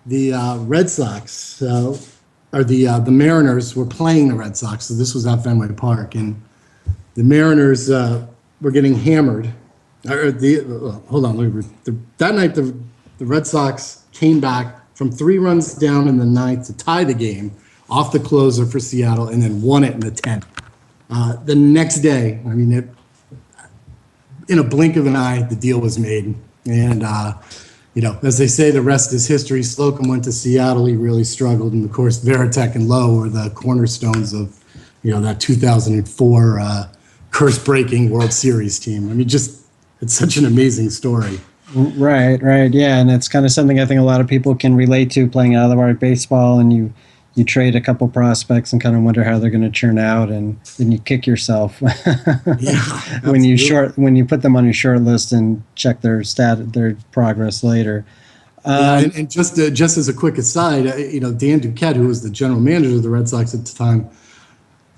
the Red Sox or the Mariners were playing the Red Sox. So this was at Fenway Park, and the Mariners were getting hammered. Hold on, that night the Red Sox came back from 3 runs down in the ninth to tie the game off the closer for Seattle, and then won it in the 10th. The next day, I mean, in a blink of an eye, the deal was made, and as they say, the rest is history. Slocum went to Seattle. He really struggled. And, of course, Veritek and Lowe were the cornerstones of, that 2004 curse-breaking World Series team. I mean, it's such an amazing story. Right. Yeah, and it's kind of something I think a lot of people can relate to, playing out of our baseball, and you trade a couple prospects and kind of wonder how they're going to turn out, and then you kick yourself when you put them on your short list and check their progress later. And just as a quick aside, Dan Duquette, who was the general manager of the Red Sox at the time,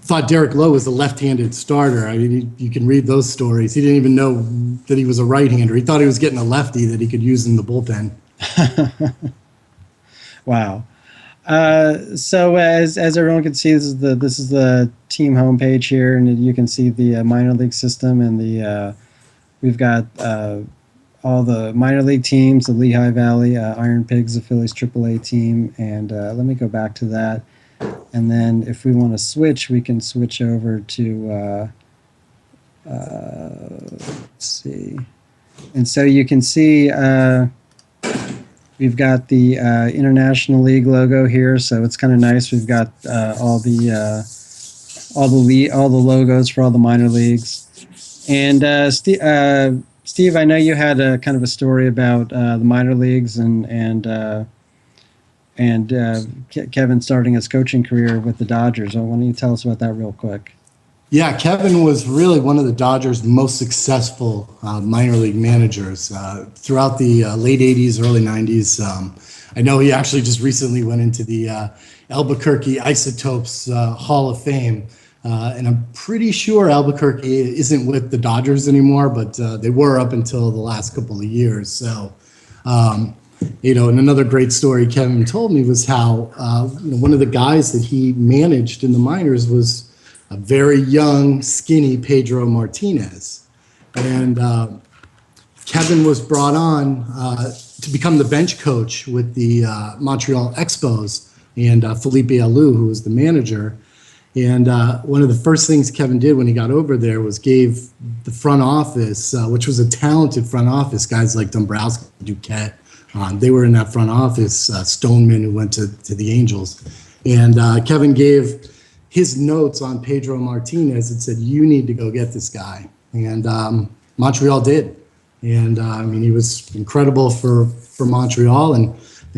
thought Derek Lowe was a left-handed starter. I mean, you can read those stories. He didn't even know that he was a right-hander. He thought he was getting a lefty that he could use in the bullpen. Wow. So as everyone can see, this is the team homepage here, and you can see the minor league system, and we've got all the minor league teams, the Lehigh Valley Iron Pigs, the Phillies AAA team, and let me go back to that, and then if we want to switch, we can switch over to let's see, and so you can see. We've got the International League logo here, so it's kind of nice. We've got all the logos for all the minor leagues. And Steve, I know you had a kind of a story about the minor leagues and Kevin starting his coaching career with the Dodgers. Why don't you tell us about that real quick? Yeah, Kevin was really one of the Dodgers' most successful minor league managers throughout the late 80s, early 90s. I know he actually just recently went into the Albuquerque Isotopes Hall of Fame. And I'm pretty sure Albuquerque isn't with the Dodgers anymore, but they were up until the last couple of years. So, and another great story Kevin told me was how one of the guys that he managed in the minors was a very young, skinny Pedro Martinez. And Kevin was brought on to become the bench coach with the Montreal Expos, and Felipe Alou, who was the manager. And one of the first things Kevin did when he got over there was gave the front office, which was a talented front office, guys like Dombrowski, Duquette, they were in that front office, Stoneman, who went to the Angels. And Kevin gave his notes on Pedro Martinez and said, you need to go get this guy. And Montreal did. And he was incredible for Montreal. And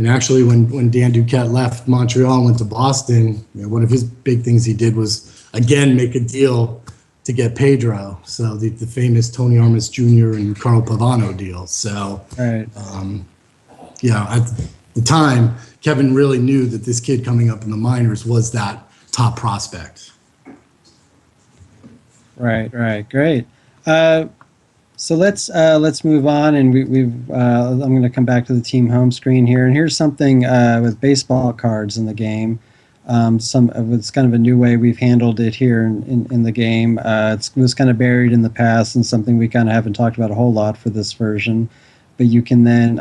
actually, when Dan Duquette left Montreal and went to Boston, one of his big things he did was, again, make a deal to get Pedro. So the famous Tony Armas Jr. and Carl Pavano deal. So, right. At the time, Kevin really knew that this kid coming up in the minors was that top prospect. Right, great. So let's move on, and I'm going to come back to the team home screen here, and here's something with baseball cards in the game. It's kind of a new way we've handled it here in the game. It was kind of buried in the past, and something we kind of haven't talked about a whole lot for this version. But you can then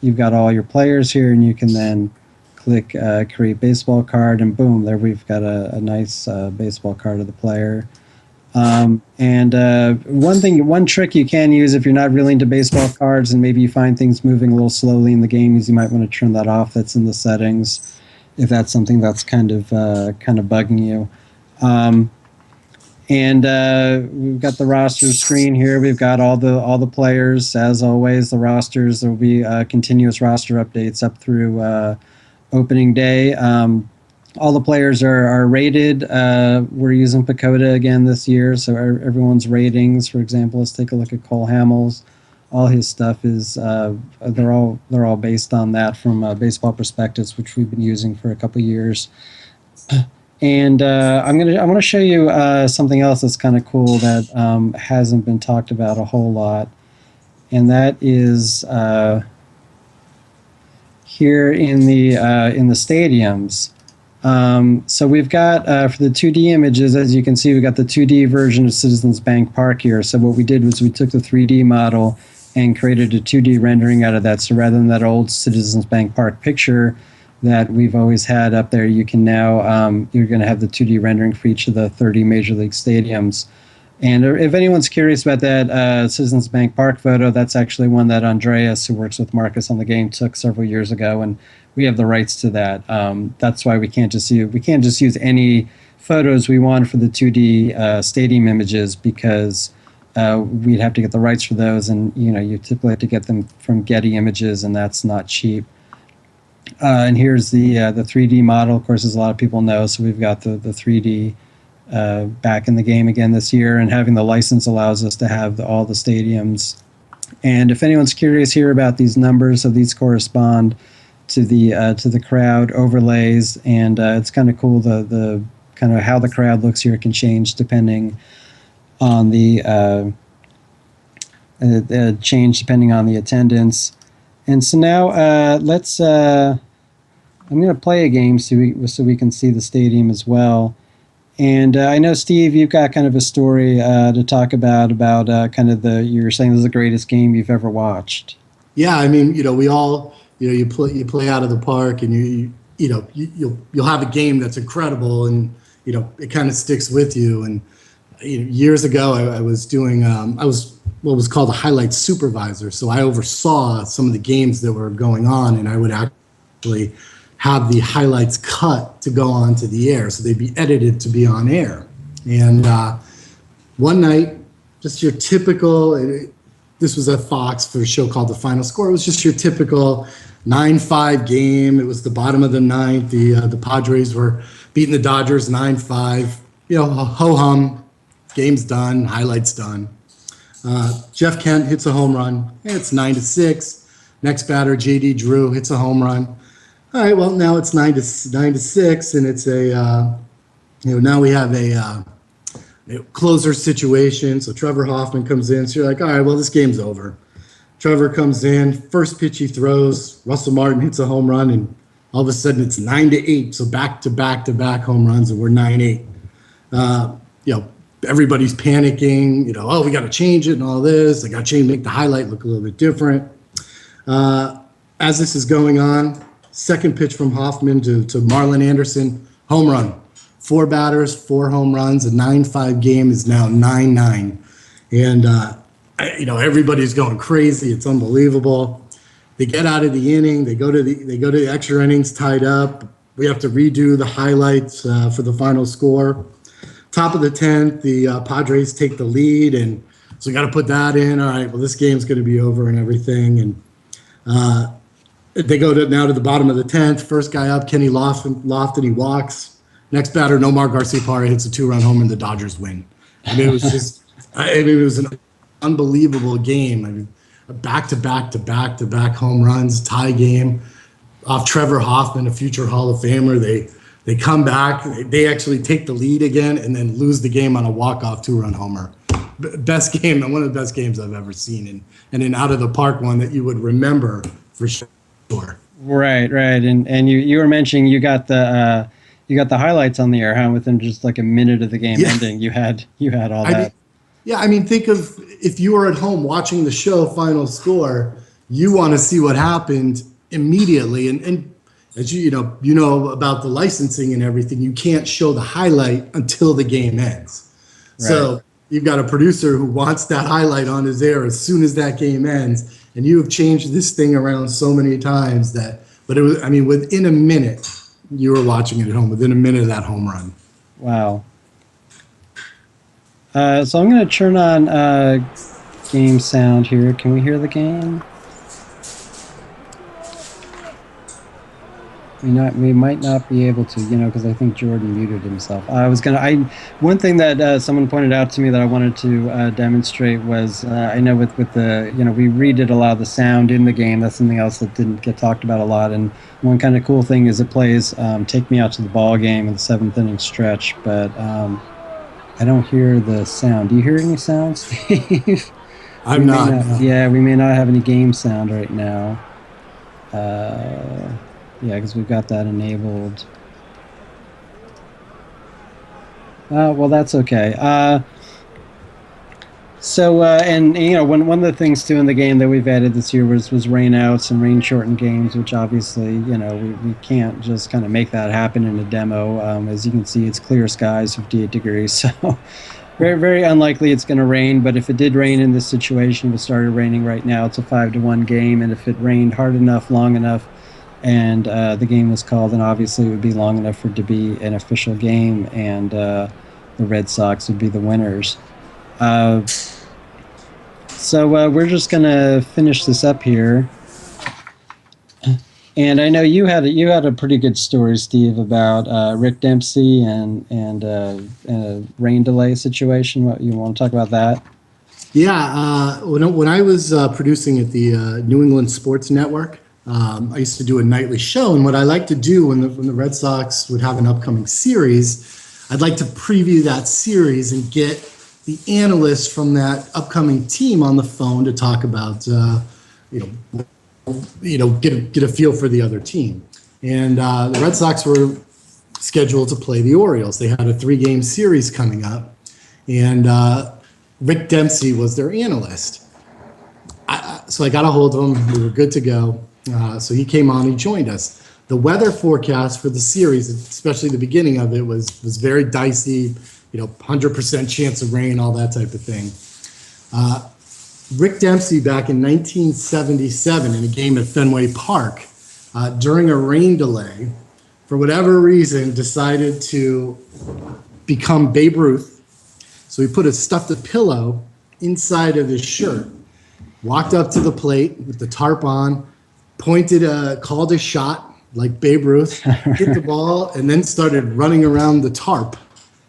you've got all your players here, and you can then click create baseball card, and boom, there we've got a nice baseball card of the player. One trick you can use if you're not really into baseball cards and maybe you find things moving a little slowly in the game is you might want to turn that off. That's in the settings if that's something that's kind of bugging you. We've got the roster screen here. We've got all the players. As always, the rosters, there will be continuous roster updates up through opening day. All the players are rated. We're using Pacoda again this year, so everyone's ratings. For example, let's take a look at Cole Hamels. All his stuff is they're all based on that from Baseball Prospectus, which we've been using for a couple years. And I want to show you something else that's kind of cool that hasn't been talked about a whole lot, and that is here in the stadiums. So we've got for the 2D images, as you can see, we've got the 2D version of Citizens Bank Park here. So what we did was we took the 3D model and created a 2D rendering out of that. So rather than that old Citizens Bank Park picture that we've always had up there, you can now, you're going to have the 2D rendering for each of the 30 Major League stadiums. And if anyone's curious about that Citizens Bank Park photo, that's actually one that Andreas, who works with Marcus on the game, took several years ago, and we have the rights to that. That's why we can't just use any photos we want for the 2D stadium images, because we'd have to get the rights for those, and you typically have to get them from Getty Images, and that's not cheap. And here's the 3D model, of course, as a lot of people know. So we've got the 3D. Back in the game again this year, and having the license allows us to have all the stadiums. And if anyone's curious here about these numbers, so these correspond to the crowd overlays, and it's kind of cool. The kind of how the crowd looks here can change depending on the attendance. And so now let's. I'm going to play a game so we can see the stadium as well. And I know, Steve, you've got kind of a story to talk about kind of you're saying this is the greatest game you've ever watched. Yeah, I mean, we all, you play out of the park, and you'll have a game that's incredible, and it kind of sticks with you. And years ago, I was doing I was what was called a highlights supervisor, so I oversaw some of the games that were going on, and I would actually have the highlights cut to go onto the air. So they'd be edited to be on air. And one night, just your typical, this was at Fox for a show called The Final Score. It was just your typical 9-5 game. It was the bottom of the ninth. The Padres were beating the Dodgers 9-5. Ho-hum, game's done, highlights done. Jeff Kent hits a home run. It's 9-6. Next batter, J.D. Drew, hits a home run. All right, well, now it's 9-6, and it's now we have a closer situation. So Trevor Hoffman comes in. So you're like, all right, well, this game's over. Trevor comes in, first pitch he throws, Russell Martin hits a home run, and all of a sudden it's 9-8. So back-to-back home runs, and we're 9-8. Everybody's panicking. Oh, we got to change it and all this. I got to make the highlight look a little bit different. As this is going on, second pitch from Hoffman to Marlon Anderson, home run. 4 batters, 4 home runs. A 9-5 game is now 9-9, and everybody's going crazy. It's unbelievable. They get out of the inning. They go to the extra innings tied up. We have to redo the highlights for the final score. Top of the 10th, the Padres take the lead, and so we got to put that in. All right, well, this game's going to be over and everything, and. They go now to the bottom of the 10th. First guy up, Kenny Lofton, he walks. Next batter, Nomar Garciaparra hits a 2-run homer, and the Dodgers win. It was just, it was an unbelievable game. Back-to-back home runs, tie game off Trevor Hoffman, a future Hall of Famer. They come back, they actually take the lead again, and then lose the game on a walk-off 2-run homer. Best game, one of the best games I've ever seen, and an out-of-the-park one that you would remember for sure. Right, and you were mentioning you got the highlights on the air, huh? Within just like a minute of the game ending, you had all that. Think of if you were at home watching the show Final Score, you want to see what happened immediately, and as you know about the licensing and everything, you can't show the highlight until the game ends. Right. So you've got a producer who wants that highlight on his air as soon as that game ends. And you have changed this thing around so many times but it was, within a minute, you were watching it at home, within a minute of that home run. Wow. So I'm going to turn on game sound here. Can we hear the game? We might not be able to, because I think Jordan muted himself. One thing that someone pointed out to me that I wanted to demonstrate was, I know with the, we redid a lot of the sound in the game. That's something else that didn't get talked about a lot. And one kind of cool thing is it plays Take Me Out to the Ball Game in the 7th inning stretch, but I don't hear the sound. Do you hear any sound, Steve? I'm not. Yeah, we may not have any game sound right now. Yeah, because we've got that enabled. Well, that's okay. And you know, one of the things too in the game that we've added this year was rain outs and rain shortened games, which obviously, you know, we can't just kind of make that happen in a demo. As you can see, it's clear skies, 58 degrees, so very, very unlikely it's going to rain. But if it did rain in this situation, if it started raining right now, it's a 5-1 game, and if it rained hard enough, long enough, and the game was called, then obviously it would be long enough for it to be an official game, and the Red Sox would be the winners. So we're just gonna finish this up here, and I know you had a pretty good story, Steve, about Rick Dempsey and rain delay situation. What you want to talk about that? Yeah, when I was producing at the New England Sports Network, I used to do a nightly show, and what I like to do when the Red Sox would have an upcoming series, I'd like to preview that series and get the analysts from that upcoming team on the phone to talk about, get a feel for the other team. And the Red Sox were scheduled to play the Orioles. They had a 3-game series coming up, and Rick Dempsey was their analyst. So I got a hold of him. We were good to go. So he came on. He joined us. The weather forecast for the series, especially the beginning of it, was very dicey. 100% chance of rain, all that type of thing. Rick Dempsey, back in 1977, in a game at Fenway Park, during a rain delay, for whatever reason, decided to become Babe Ruth. So he put a stuffed pillow inside of his shirt, walked up to the plate with the tarp on, called a shot like Babe Ruth, hit the ball, and then started running around the tarp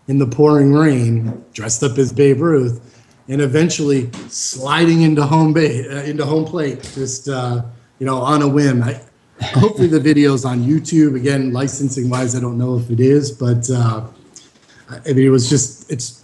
in the pouring rain, dressed up as Babe Ruth, and eventually sliding into home plate, just on a whim. Hopefully the video's on YouTube. Again, licensing wise, I don't know if it is, but it was just it's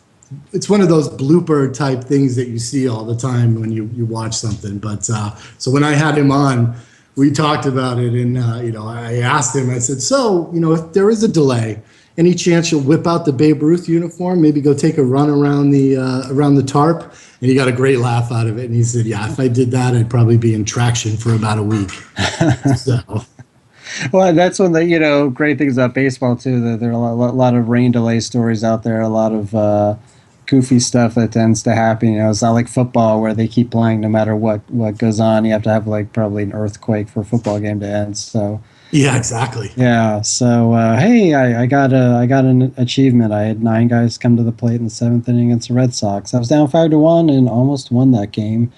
one of those blooper type things that you see all the time when you watch something. But so when I had him on, we talked about it, and I asked him. I said, so if there is a delay, any chance you'll whip out the Babe Ruth uniform, maybe go take a run around the tarp? And he got a great laugh out of it. And he said, yeah, if I did that, I'd probably be in traction for about a week. So. Well, that's one of the great things about baseball too. That there are a lot of rain delay stories out there. A lot of goofy stuff that tends to happen. It's not like football where they keep playing no matter what goes on. You have to have probably an earthquake for a football game to end. So. Yeah, exactly. Yeah. So hey, I got an achievement. I had 9 guys come to the plate in the 7th inning against the Red Sox. I was down 5-1 and almost won that game.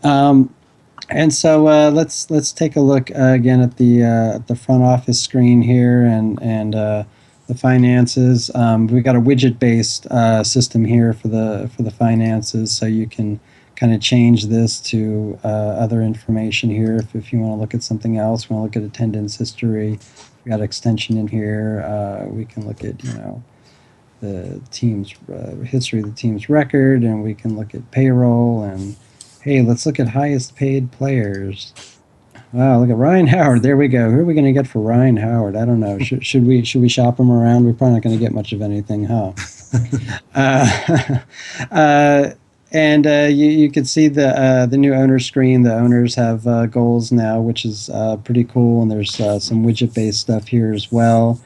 And so let's take a look again at the front office screen here and the finances. We got a widget based system here for the finances, so you can kind of change this to other information here if you want to look at something else. We want to look at attendance history. We got extension in here. We can look at the team's history of the team's record, and we can look at payroll. And hey, let's look at highest paid players. Wow, look at Ryan Howard. There we go. Who are we going to get for Ryan Howard? I don't know. Should we shop him around? We're probably not going to get much of anything, huh? And you can see the new owner screen. The owners have goals now, which is pretty cool. And there's some widget-based stuff here as well,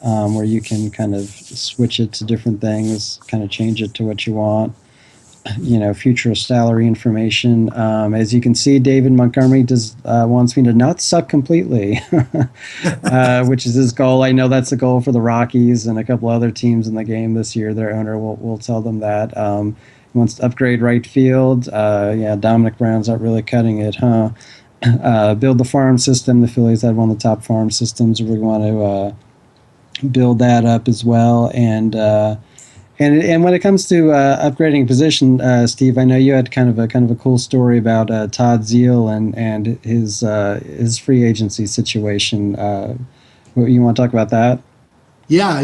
where you can kind of switch it to different things, kind of change it to what you want. Future salary information. As you can see, David Montgomery wants me to not suck completely, which is his goal. I know that's a goal for the Rockies and a couple other teams in the game this year. Their owner will tell them that. He wants to upgrade right field. Dominic Brown's not really cutting it, huh? Build the farm system. The Phillies had one of the top farm systems. We want to build that up as well. And when it comes to upgrading position, Steve, I know you had kind of a cool story about Todd Zeal and his free agency situation. You want to talk about that? Yeah,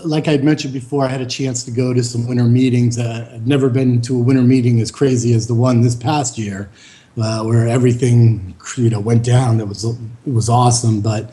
like I'd mentioned before, I had a chance to go to some winter meetings. I've never been to a winter meeting as crazy as the one this past year. where everything went down. It was awesome, but